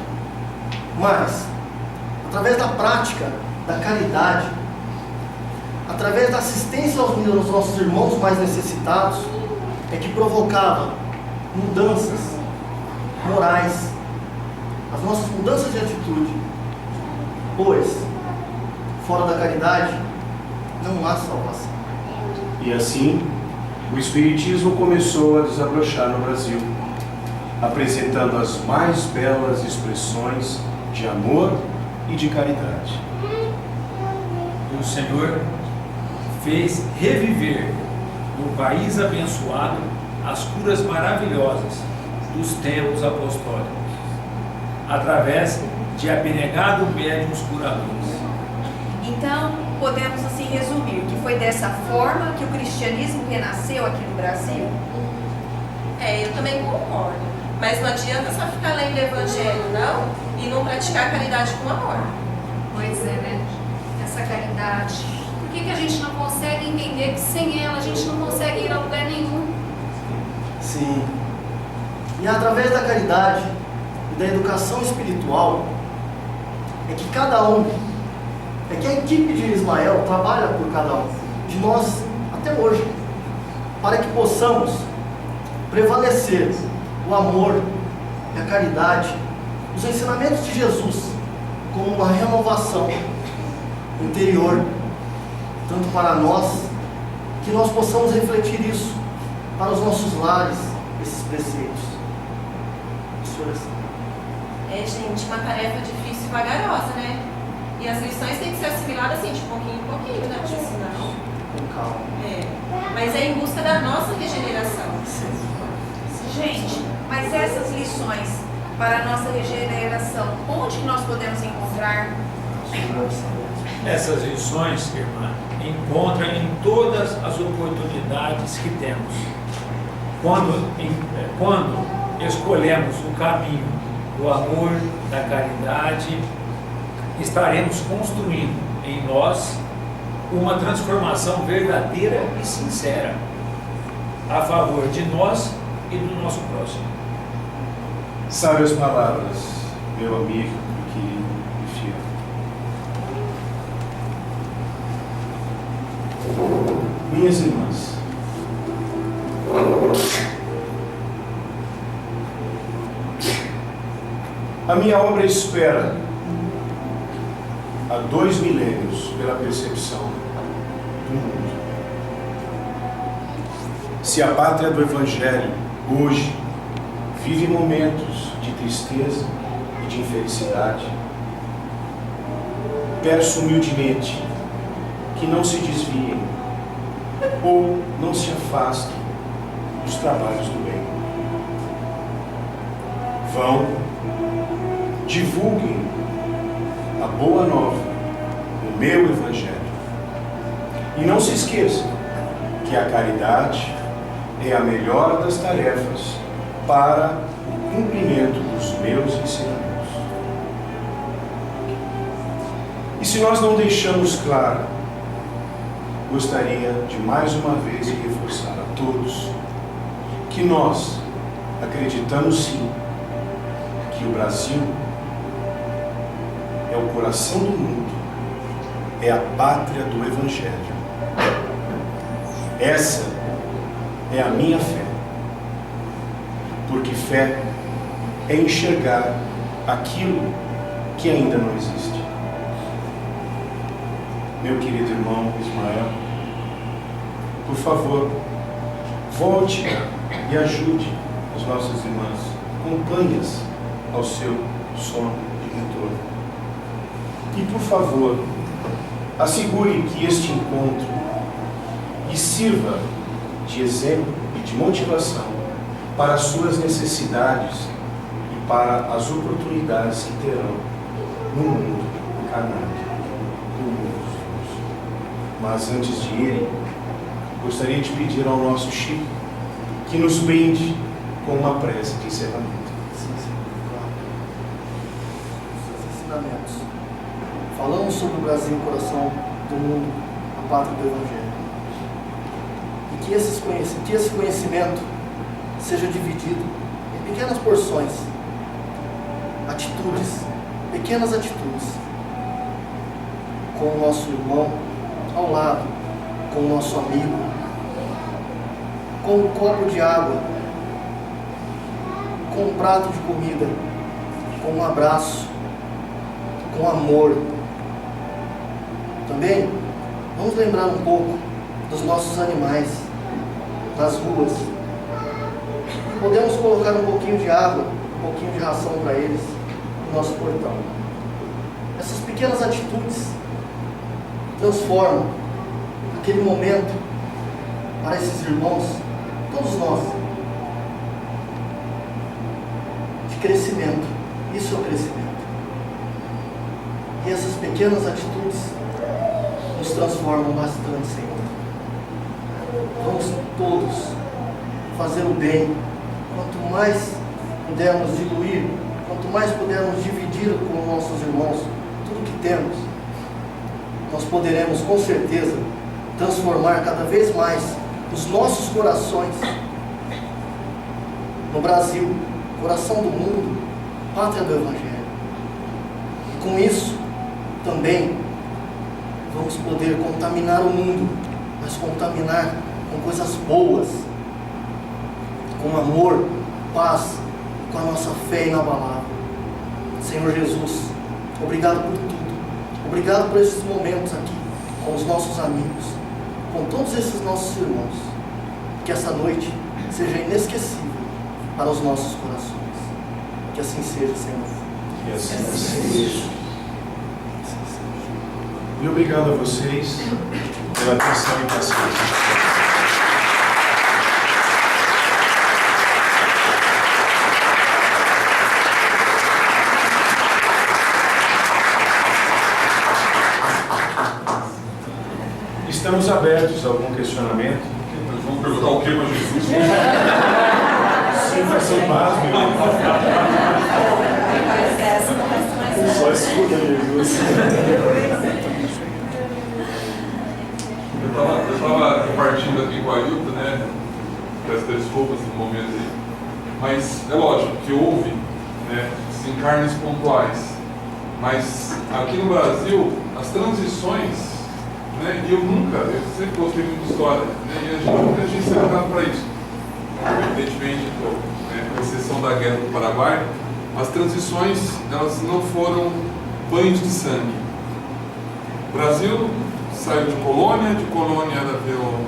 B: mas, através da prática, da caridade, através da assistência aos nossos irmãos mais necessitados, é que provocava mudanças morais, as nossas mudanças de atitude, pois, fora da caridade, não há salvação.
G: E assim, o Espiritismo começou a desabrochar no Brasil, apresentando as mais belas expressões de amor e de caridade.
D: E o Senhor fez reviver no país abençoado as curas maravilhosas dos tempos apostólicos, através de abnegados médiuns curadores.
E: Então, podemos assim resumir que foi dessa forma que o cristianismo renasceu aqui no Brasil?
F: Eu também concordo. Mas não adianta só ficar lendo o Evangelho, não, e não praticar a caridade com amor.
C: Pois é, né? Essa caridade. Por que a gente não consegue entender que sem ela a gente não consegue ir a lugar nenhum?
B: Sim. E através da caridade e da educação espiritual, é que a equipe de Ismael trabalha por cada um de nós até hoje, para que possamos prevalecer o amor e a caridade, os ensinamentos de Jesus, como uma renovação interior, tanto para nós, que nós possamos refletir isso para os nossos lares, esses preceitos. Senhoras,
F: Gente, uma tarefa difícil e vagarosa, né? E as lições têm que ser assimiladas assim, de pouquinho em pouquinho, né? Porque senão...
B: com calma.
F: Mas é em busca da nossa regeneração.
E: Gente, mas essas lições para a nossa regeneração, onde que nós podemos encontrar?
D: Essas lições, irmã, encontram em todas as oportunidades que temos. Quando escolhemos o caminho do amor, da caridade, estaremos construindo em nós uma transformação verdadeira e sincera a favor de nós e do nosso próximo.
G: Sábias palavras, meu amigo, querido e fiel. Minhas irmãs, a minha obra espera há 2 milênios pela percepção do mundo. Se a pátria do Evangelho hoje vive momentos de tristeza e de infelicidade, peço humildemente que não se desviem ou não se afastem dos trabalhos do bem. Vão, divulguem a boa nova, o meu Evangelho. E não se esqueçam que a caridade é a melhor das tarefas para o cumprimento dos meus ensinamentos. E se nós não deixamos claro, gostaria de mais uma vez reforçar a todos que nós acreditamos sim que o Brasil é o coração do mundo, é a pátria do Evangelho. Essa é a minha fé, porque fé é enxergar aquilo que ainda não existe. Meu querido irmão Ismael, por favor, volte e ajude as nossas irmãs, acompanhe-as ao seu sono de retorno. E por favor, assegure que este encontro lhe sirva de exemplo e de motivação para as suas necessidades e para as oportunidades que terão no mundo encarnado. Mas antes de irem, gostaria de pedir ao nosso Chico que nos brinde com uma prece de encerramento.
B: Os ensinamentos. Falamos sobre o Brasil, o coração do mundo, a pátria do Evangelho. E que esse conhecimento seja dividido em pequenas porções, atitudes, pequenas atitudes, com o nosso irmão ao lado, com o nosso amigo, com um copo de água, com um prato de comida, com um abraço, com amor. Também vamos lembrar um pouco dos nossos animais nas ruas. Podemos colocar um pouquinho de água, um pouquinho de ração para eles no nosso portão. Essas pequenas atitudes transformam aquele momento para esses irmãos, todos nós, de crescimento. Isso é o crescimento. E essas pequenas atitudes nos transformam bastante, Senhor. Vamos todos fazer o bem. Quanto mais pudermos diluir, quanto mais pudermos dividir com nossos irmãos tudo que temos, nós poderemos com certeza transformar cada vez mais os nossos corações no Brasil, coração do mundo, pátria do Evangelho. E com isso também vamos poder contaminar o mundo, mas contaminar com coisas boas, com amor, paz, com a nossa fé inabalável. Senhor Jesus, obrigado por tudo. Obrigado por esses momentos aqui, com os nossos amigos, com todos esses nossos irmãos. Que essa noite seja inesquecível para os nossos corações. Que assim seja, Senhor.
G: Que assim seja. E obrigado a vocês pela atenção e paciência. Estamos abertos a algum questionamento.
I: Vamos perguntar o que para Jesus?
G: Sim, vai ser um pasmo. Só escuta Jesus.
I: Eu estava compartilhando aqui com a Ailton, né? Das desculpas no momento aí. Mas é lógico que houve, né, desencarnes pontuais. Mas aqui no Brasil, as transições, né, e eu sempre gostei muito de história, né, e a gente nunca tinha se preparado para isso. Evidentemente, com exceção da Guerra do Paraguai, as transições, elas não foram banhos de sangue. O Brasil saiu de colônia ela virou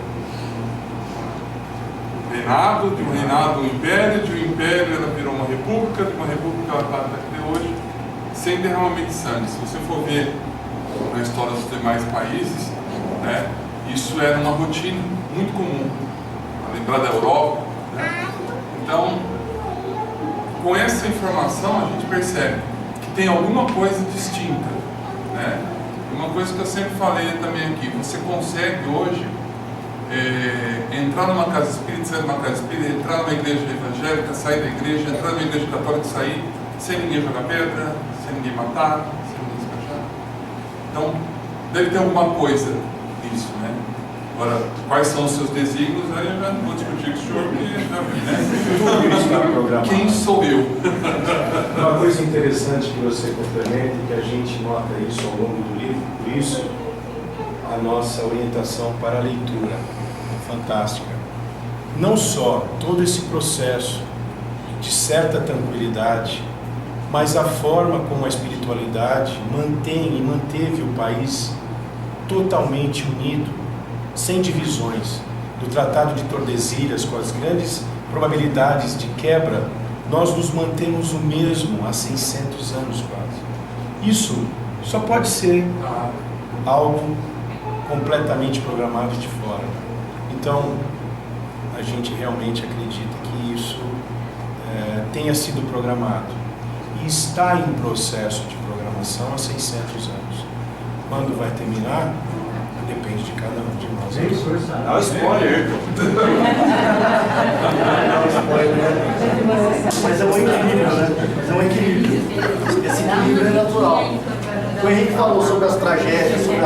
I: reinado, de um reinado um império, de um império ela virou uma república, de uma república ela está até hoje, sem derramamento de sangue. Se você for ver na história dos demais países, né, isso era uma rotina muito comum, a lembrar da Europa, né? Então, com essa informação a gente percebe que tem alguma coisa distinta, né? Uma coisa que eu sempre falei também aqui, você consegue hoje entrar numa casa espírita, sair de uma casa espírita, entrar numa igreja evangélica, sair da igreja, entrar numa igreja católica, sair sem ninguém jogar pedra, sem ninguém matar, sem ninguém escrachar. Então, deve ter alguma coisa nisso, né? Agora, quais são os seus desígnios, aí eu já não vou discutir com o senhor, porque
G: Tudo isso está programado.
I: quem sou eu?
G: Uma coisa interessante que você complementa, que a gente nota isso ao longo do livro, por isso a nossa orientação para a leitura é fantástica. Não só todo esse processo de certa tranquilidade, mas a forma como a espiritualidade mantém e manteve o país totalmente unido, sem divisões. Do Tratado de Tordesilhas, com as grandes probabilidades de quebra, nós nos mantemos o mesmo há 600 anos quase. Isso só pode ser algo completamente programado de fora. Então, a gente realmente acredita que isso tenha sido programado e está em processo de programação há 600 anos. Quando vai terminar, depende de cada um de nós.
I: Dá o spoiler.
B: Mas é um equilíbrio, né? Mas é um equilíbrio. Esse equilíbrio é natural. O Henrique falou sobre as tragédias, sobre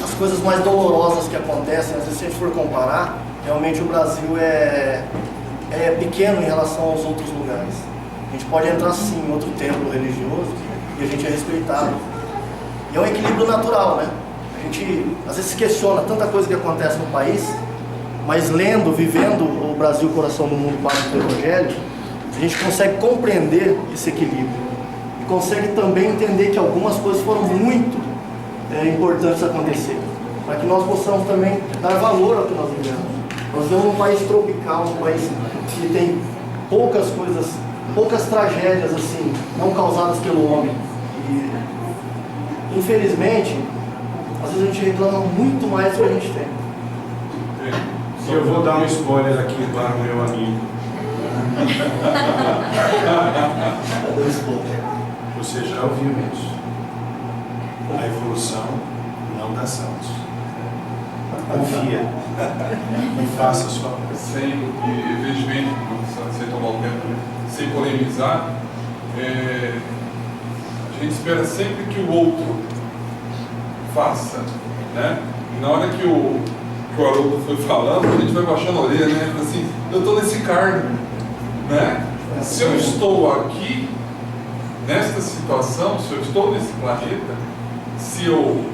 B: as coisas mais dolorosas que acontecem. Às vezes, se a gente for comparar, realmente o Brasil é pequeno em relação aos outros lugares. A gente pode entrar sim em outro templo religioso e a gente é respeitado. E é um equilíbrio natural, né? A gente às vezes se questiona tanta coisa que acontece no país, mas lendo, vivendo o Brasil, coração do mundo, parte do Evangelho, a gente consegue compreender esse equilíbrio e consegue também entender que algumas coisas foram muito importantes acontecer, para que nós possamos também dar valor ao que nós vivemos. Nós vivemos num país tropical, um país que tem poucas tragédias assim, não causadas pelo homem. E, infelizmente, às vezes a gente reclama muito mais do que a gente tem.
G: E eu vou dar um spoiler aqui para o meu amigo. Você já ouviu isso? A evolução não dá saltos. Confia e faça a sua parte.
I: Sem, evidentemente, sem tomar o tempo, sem polemizar, a gente espera sempre que o outro faça, né? E na hora que o Haroldo foi falando, a gente vai baixando a orelha, né? Assim, eu estou nesse cargo, né? Se eu estou aqui, nesta situação, se eu estou nesse planeta, se eu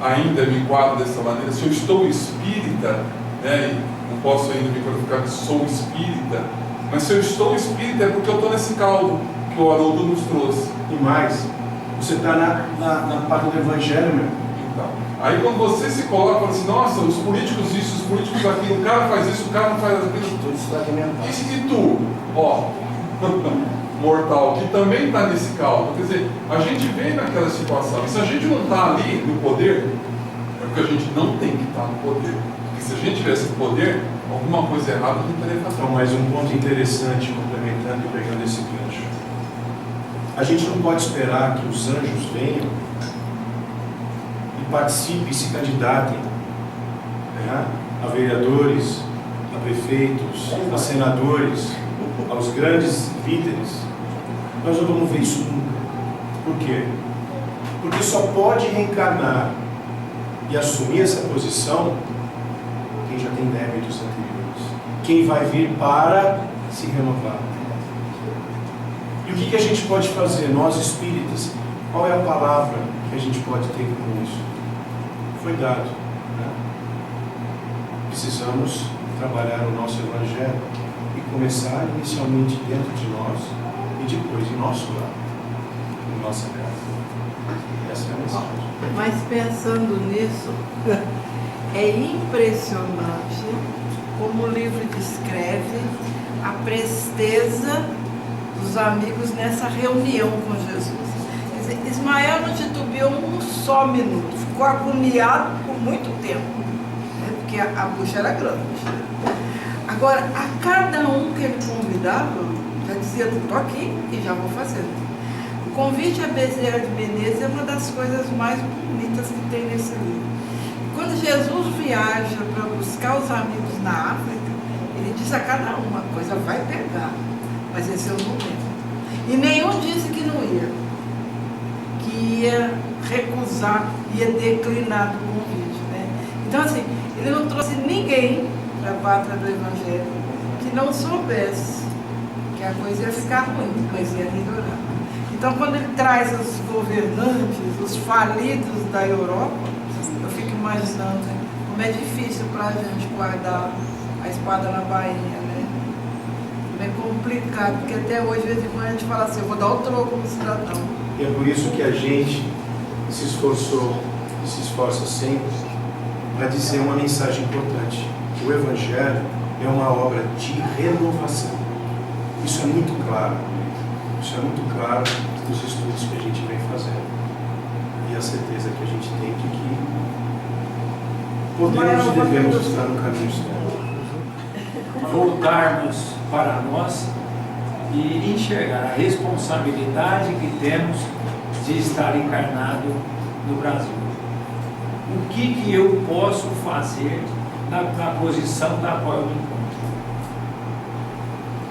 I: ainda me enquadro dessa maneira, se eu estou espírita, né? E não posso ainda me qualificar que sou espírita, mas se eu estou espírita é porque eu estou nesse caldo que o Haroldo nos trouxe.
G: E mais, você está na parte do Evangelho, meu.
I: Então, aí quando você se coloca e fala assim, nossa, os políticos isso, os políticos aquilo, o cara faz isso, o cara não faz aquilo.
B: Tudo fragmentado.
I: E se tu, ó, mortal, que também está nesse caldo, quer dizer, a gente vem naquela situação, e se a gente não está ali no poder, é porque a gente não tem que estar no poder. Porque se a gente tivesse poder, alguma coisa errada a gente teria fazer.
G: Então, mais um ponto interessante, complementando e pegando esse gancho. A gente não pode esperar que os anjos venham e participem e se candidatem, né, a vereadores, a prefeitos, a senadores, aos grandes líderes. Nós não vamos ver isso nunca. Por quê? Porque só pode reencarnar e assumir essa posição quem já tem débitos anteriores. Quem vai vir para se renovar. E o que a gente pode fazer, nós espíritas? Qual é a palavra que a gente pode ter com isso? Foi dado. Né? Precisamos trabalhar o nosso Evangelho e começar inicialmente dentro de nós e depois em nosso lar, em nossa casa. Essa é a mensagem.
J: Mas pensando nisso, é impressionante como o livro descreve a presteza dos amigos nessa reunião com Jesus. Quer dizer, Ismael não titubeou um só minuto, ficou agoniado por muito tempo, né? Porque a bucha era grande. Agora, a cada um que ele convidava, já dizia, estou aqui e já vou fazendo. O convite a Bezerra de Menezes é uma das coisas mais bonitas que tem nesse livro. Quando Jesus viaja para buscar os amigos na África, ele diz a cada um, a coisa vai pegar, mas esse é o momento. E nenhum disse que não ia, que ia recusar, ia declinar do convite, né? Então, assim, ele não trouxe ninguém para a pátria do Evangelho que não soubesse que a coisa ia ficar ruim, mas ia melhorar. Então, quando ele traz os governantes, os falidos da Europa, eu fico imaginando como é difícil para a gente guardar a espada na bainha, né? É complicado, porque até hoje, de vez em quando, a gente fala assim, eu vou dar o troco como cidadão.
G: E é por isso que a gente se esforçou e se esforça sempre para dizer uma mensagem importante, que o Evangelho é uma obra de renovação. Isso é muito claro. Isso é muito claro nos estudos que a gente vem fazendo. E a certeza que a gente tem de que podemos e devemos estar no caminho certo.
D: Voltarmos para nós e enxergar a responsabilidade que temos de estar encarnado no Brasil. O que eu posso fazer na posição da qual eu me encontro?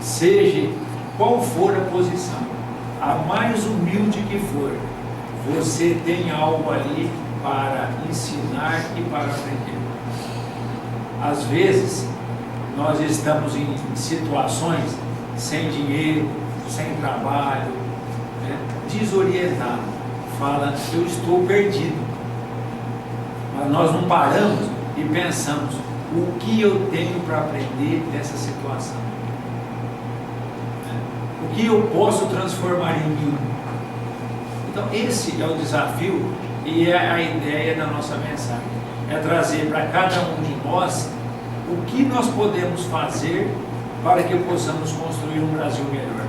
D: Seja qual for a posição, a mais humilde que for, você tem algo ali para ensinar e para aprender. Às vezes, nós estamos em situações sem dinheiro, sem trabalho, né? Desorientado. Fala, eu estou perdido. Mas nós não paramos e pensamos, o que eu tenho para aprender dessa situação? O que eu posso transformar em mim? Então esse é o desafio e é a ideia da nossa mensagem. É trazer para cada um de nós o que nós podemos fazer para que possamos construir um Brasil melhor.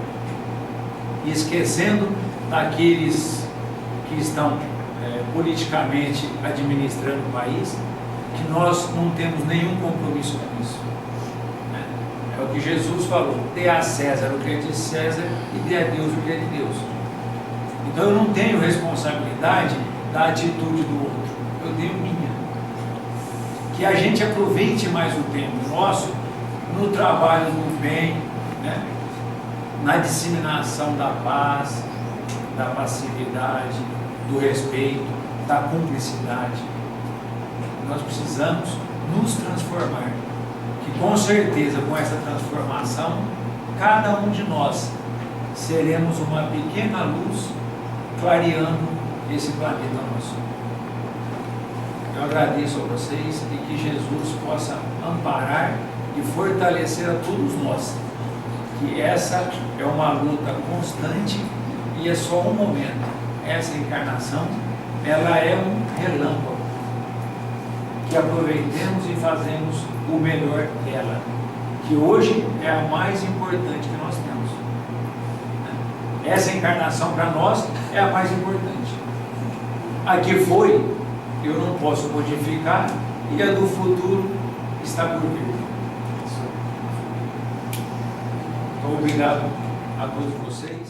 D: E esquecendo daqueles que estão politicamente administrando o país, que nós não temos nenhum compromisso com isso. É o que Jesus falou, dê a César o que é de César e dê a Deus o que é de Deus. Então eu não tenho responsabilidade da atitude do outro, eu tenho minha. Que a gente aproveite mais o tempo nosso no trabalho do bem, né? Na disseminação da paz, da passividade, do respeito, da cumplicidade. Nós precisamos nos transformar. Que com certeza com essa transformação, cada um de nós seremos uma pequena luz clareando esse planeta nosso. Eu agradeço a vocês e que Jesus possa amparar e fortalecer a todos nós. Que essa é uma luta constante e é só um momento. Essa encarnação, ela é um relâmpago. Que aproveitemos e fazemos o melhor dela, que hoje é a mais importante que nós temos. Essa encarnação para nós é a mais importante. A que foi, eu não posso modificar, e a do futuro está por vir. Então, obrigado a todos vocês.